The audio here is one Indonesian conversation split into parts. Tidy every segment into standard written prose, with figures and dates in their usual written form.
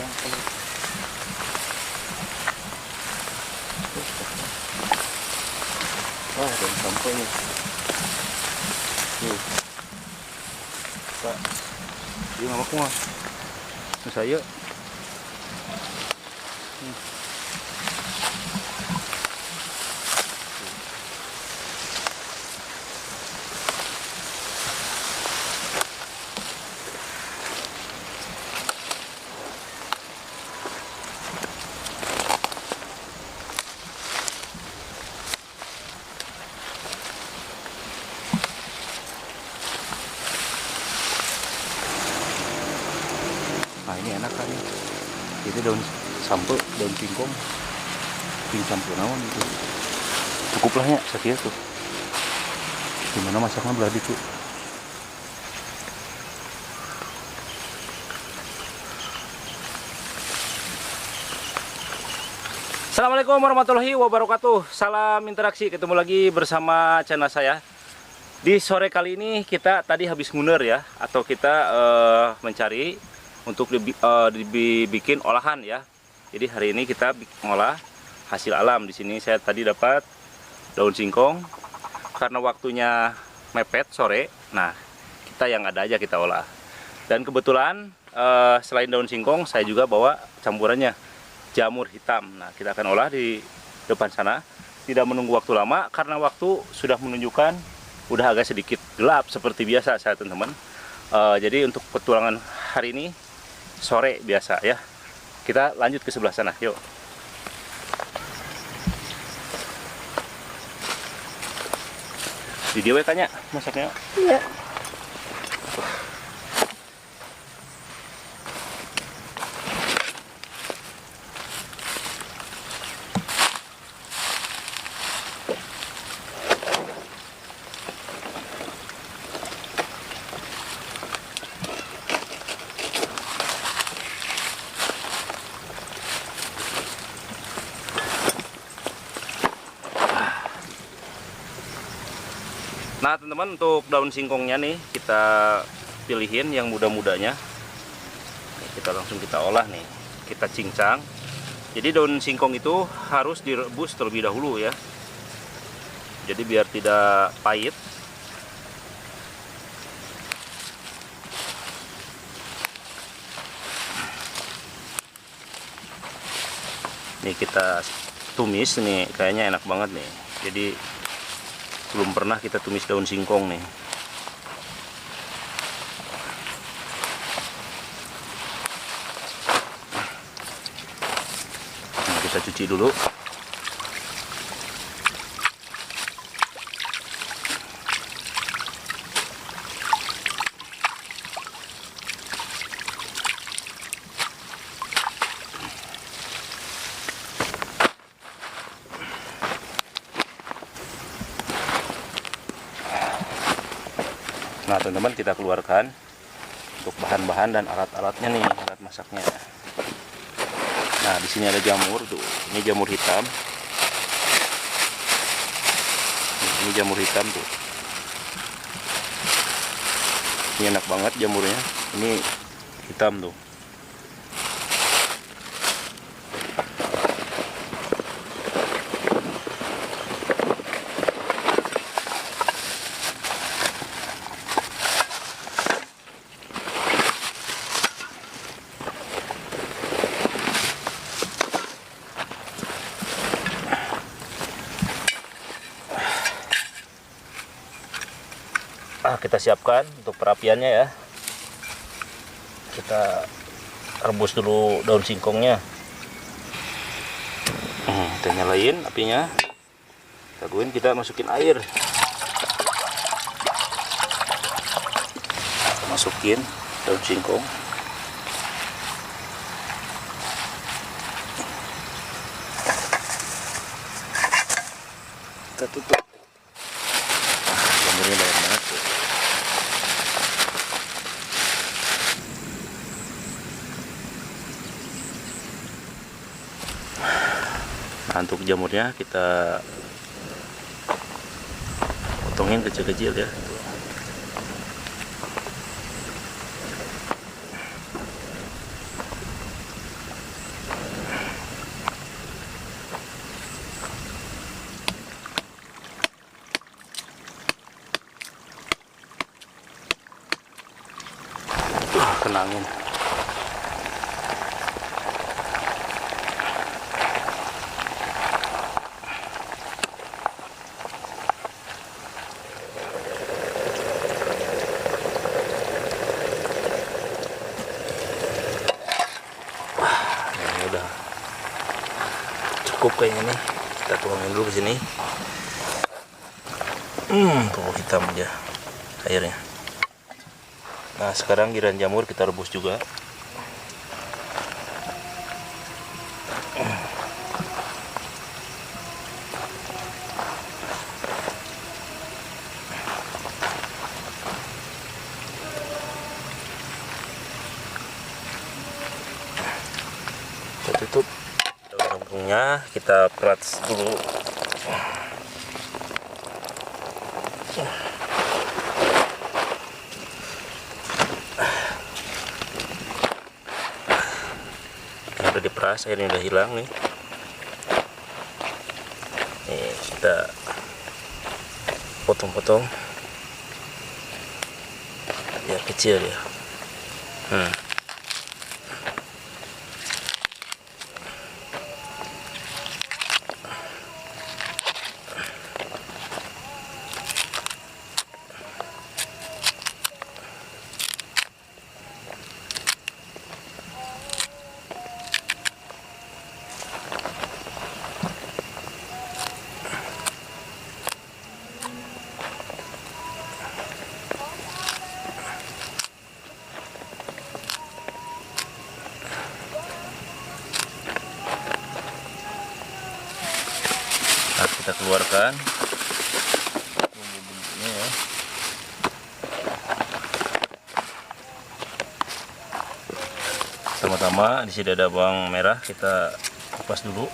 Wah, daun sampurnya. Tuh. Pak. Dia nggak mau mah. Saya. Nah ini enak kan, itu daun sampo, daun singkong, sampo naon itu, cukup lah ya sekian tuh. Gimana masaknya belah itu? Assalamualaikum warahmatullahi wabarakatuh. Salam interaksi, ketemu lagi bersama channel saya. Di sore kali ini kita tadi habis nguner ya, atau kita mencari untuk dibikin olahan ya. Jadi hari ini kita ngolah hasil alam. Di sini saya tadi dapat daun singkong. Karena waktunya mepet sore, nah kita yang ada aja kita olah. Dan kebetulan selain daun singkong, saya juga bawa campurannya jamur hitam. Nah kita akan olah di depan sana. Tidak menunggu waktu lama karena waktu sudah menunjukkan udah agak sedikit gelap seperti biasa saya teman-teman. Jadi untuk petualangan hari ini sore biasa ya. Kita lanjut ke sebelah sana, yuk. Video tanya masaknya? Iya. Nah teman-teman, untuk daun singkongnya nih kita pilihin yang muda-mudanya. Kita langsung kita olah nih, kita cincang. Jadi daun singkong itu harus direbus terlebih dahulu ya. Jadi biar tidak pahit. Nih kita tumis nih, kayaknya enak banget nih. Jadi belum pernah kita tumis daun singkong nih. Nah, kita cuci dulu. Nah teman-teman, kita keluarkan untuk bahan-bahan dan alat-alatnya nih, alat masaknya. Nah di sini ada jamur tuh, ini jamur hitam. Ini jamur hitam tuh. Ini enak banget jamurnya. Ini hitam tuh. Kita siapkan untuk perapiannya ya. Kita rebus dulu daun singkongnya. Kita nyalain apinya. Kita masukin air. Kita masukin daun singkong. Kita tutup. Jamurnya banyak banget tuh. Nah, untuk jamurnya kita potongin kecil-kecil ya. tenangin. Ini udah cukup kayaknya nih. Kita tuangin dulu ke sini. Bubuk hitam aja airnya. Nah, sekarang giliran jamur kita rebus juga. Kita tutup daun-daunnya, kita peras dulu. Udah diperas, airnya udah hilang nih. Nih kita potong-potong biar kecil ya. Nah, kita keluarkan bumbu-bumbunya ya. Pertama-tama di sini ada bawang merah, kita kupas dulu.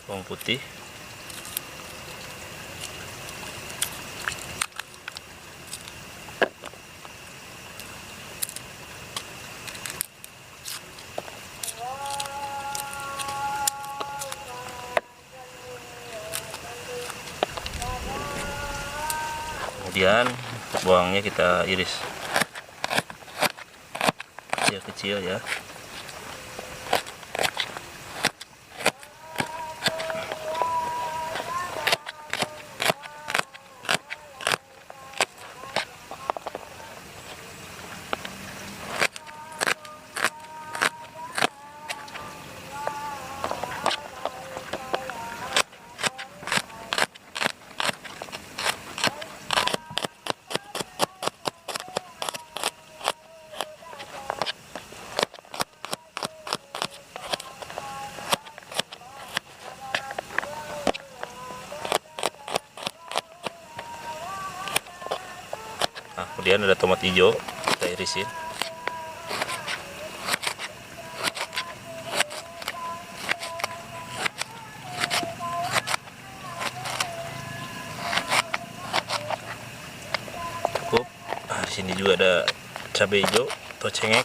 Bawang putih, kemudian bawangnya kita iris kecil-kecil ya. Nah, kemudian ada tomat hijau, kita irisin. Cukup. Nah, di sini juga ada cabai hijau atau cengek.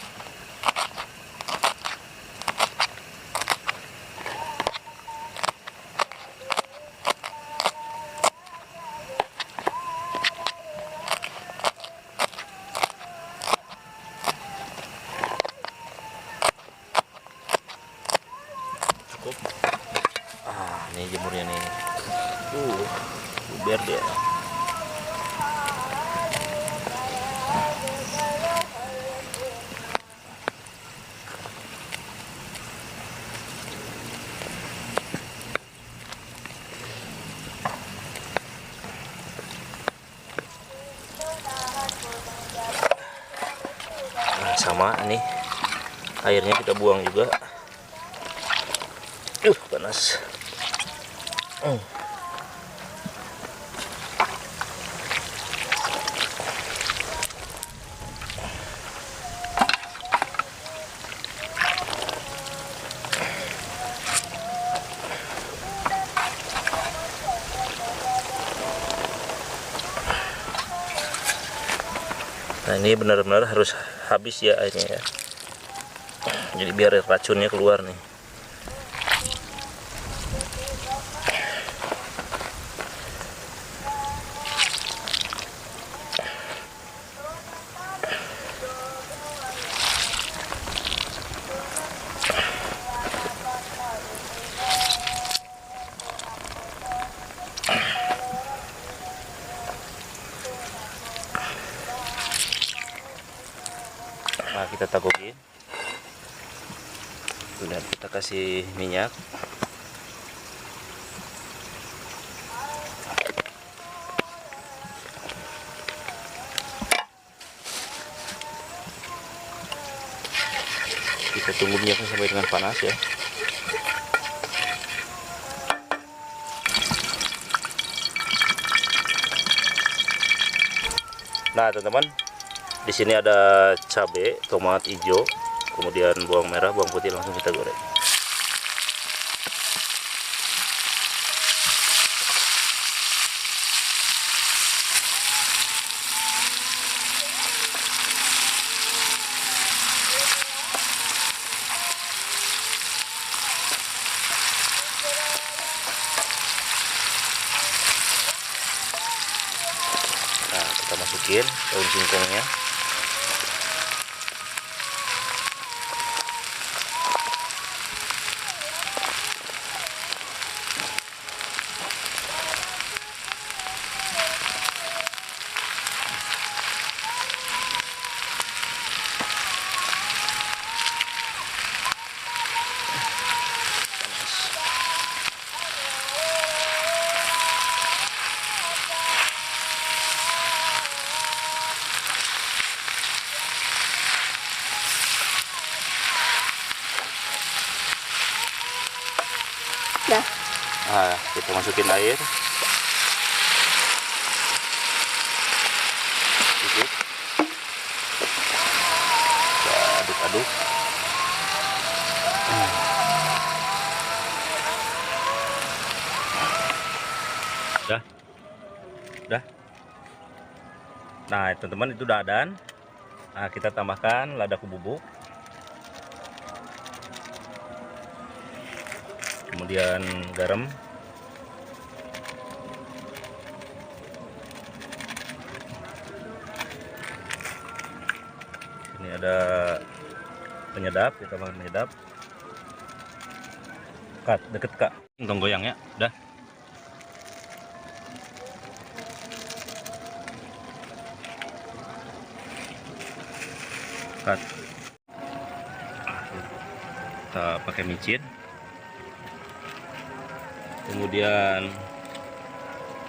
Cukup. Ini jemurnya nih. Biar dia. Nah, sama nih. Airnya kita buang juga. Panas. Nah, ini benar-benar harus habis ya airnya ya. Jadi biar racunnya keluar nih. Nah, kita tagokin. Kemudian kita kasih minyak. Kita tunggu minyaknya sampai dengan panas ya. Nah, teman-teman, di sini ada cabai, tomat hijau, kemudian bawang merah, bawang putih, langsung kita goreng. Nah, kita masukin daun singkongnya. Dah. Nah, kita masukin air. Sedikit. Kita aduk-aduk. Udah. Udah. Nah, teman-teman, itu udah adan. Nah, kita tambahkan lada bubuk. Kemudian garam. Ini ada penyedap, kita tambahkan penyedap. Kak, deket Kak. Tong goyang ya. Udah. Cut. Kita pakai micin. Kemudian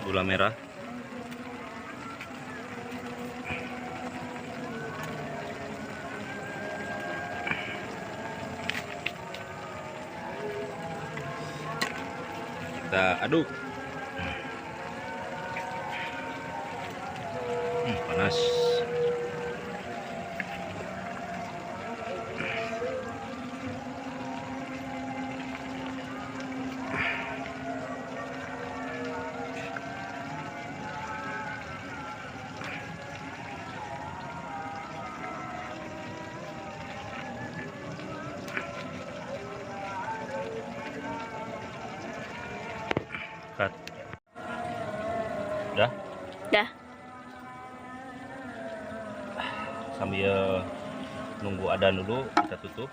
gula merah. Kita aduk. Panas. Cut. Udah. Dah. Sambil nunggu adan dulu, kita tutup.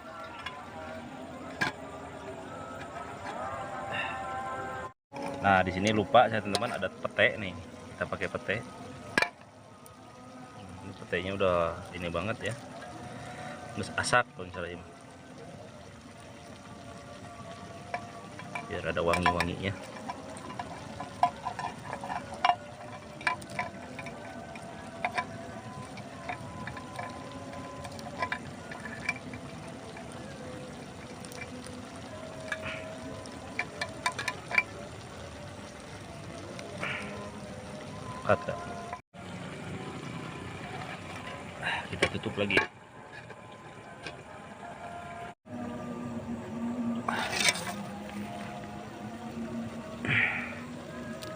Nah, di sini lupa saya, teman-teman, ada pete nih. Kita pakai pete. Ini petenya udah ini banget ya. Terus asak kalau misalnya ini. Biar ada wangi-wanginya. Kata. Kita tutup lagi.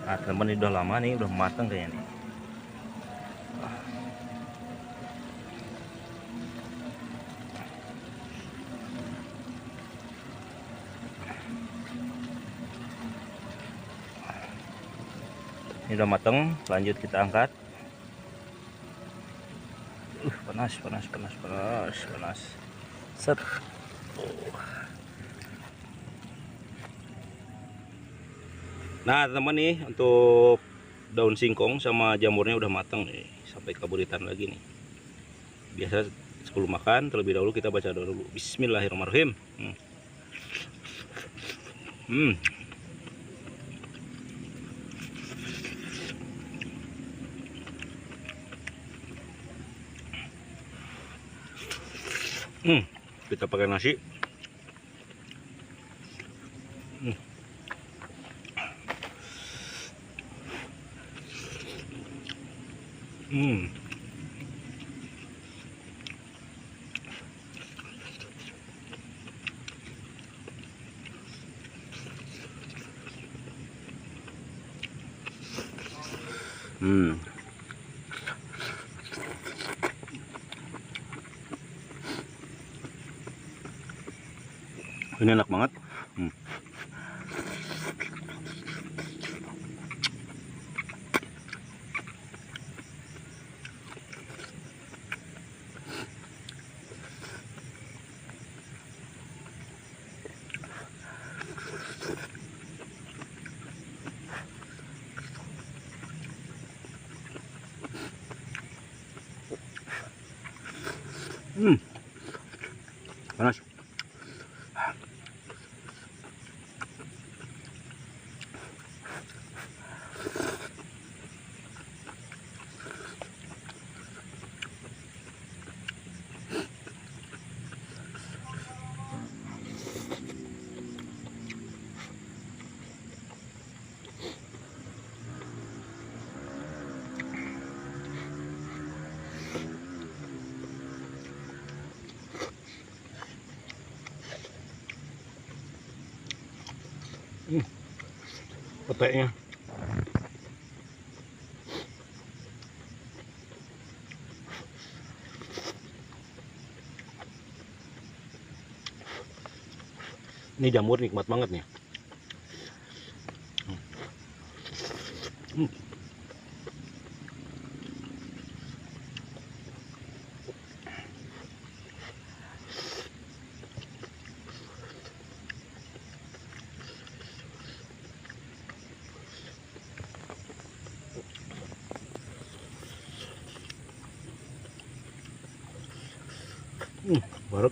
Nah, teman-teman, ini udah lama nih, udah matang kayaknya nih. Ini udah mateng, lanjut kita angkat. Panas. Set. Nah, teman nih, untuk daun singkong sama jamurnya udah matang nih, sampai kaburitan lagi nih. Biasa sebelum makan terlebih dahulu kita baca doa dulu. Bismillahirrahmanirrahim. Kita pakai nasi. Ini enak banget. Panas. Petainya. Ini jamur nikmat banget nih. Baru.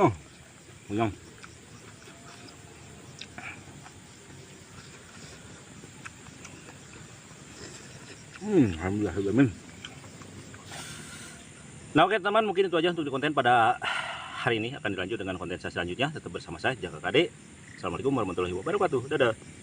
Oh, kenyang. Alhamdulillah. Nah, oke teman, mungkin itu aja untuk di konten pada hari ini. Akan dilanjut dengan konten saya selanjutnya. Tetap bersama saya, Jaka KD. Assalamualaikum warahmatullahi wabarakatuh. Dadah.